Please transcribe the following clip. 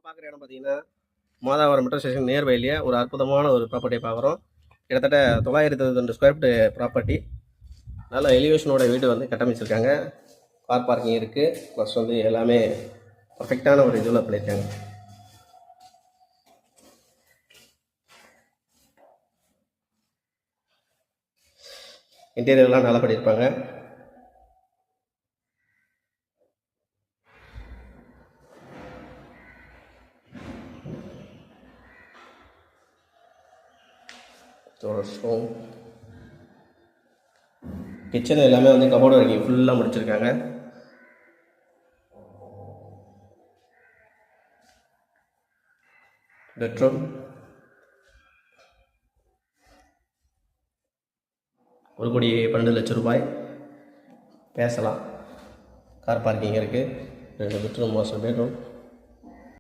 பார்க்குற இடம் பார்த்தீங்கன்னா மாதாவரம் மெட்ரோ ஸ்டேஷன் நியர்பைலேயே ஒரு அற்புதமான ஒரு ப்ராப்பர்ட்டியை பார்க்குறோம். கிட்டத்தட்ட 922 ஸ்கொயர் ஃபீட் ப்ராப்பர்ட்டி. நல்ல எலிவேஷனோட வீடு வந்து கட்டமைச்சிருக்காங்க. கார் பார்க்கிங் இருக்குது. ப்ளஸ் வந்து எல்லாமே பர்ஃபெக்டான ஒரு இதில் பண்ணியிருக்காங்க. இன்டீரியர்லாம் நல்லா பண்ணியிருப்பாங்க. கிச்சன் எல்லாமே வந்து கபோர்டு வரைக்கும் ஃபுல்லாக முடிச்சிருக்காங்க. பெட்ரூம், 1,12,00,000 ரூபாய் பேசலாம். கார் பார்க்கிங் இருக்குது. 2 பெட்ரூம், மாஸ்டர் பெட்ரூம்.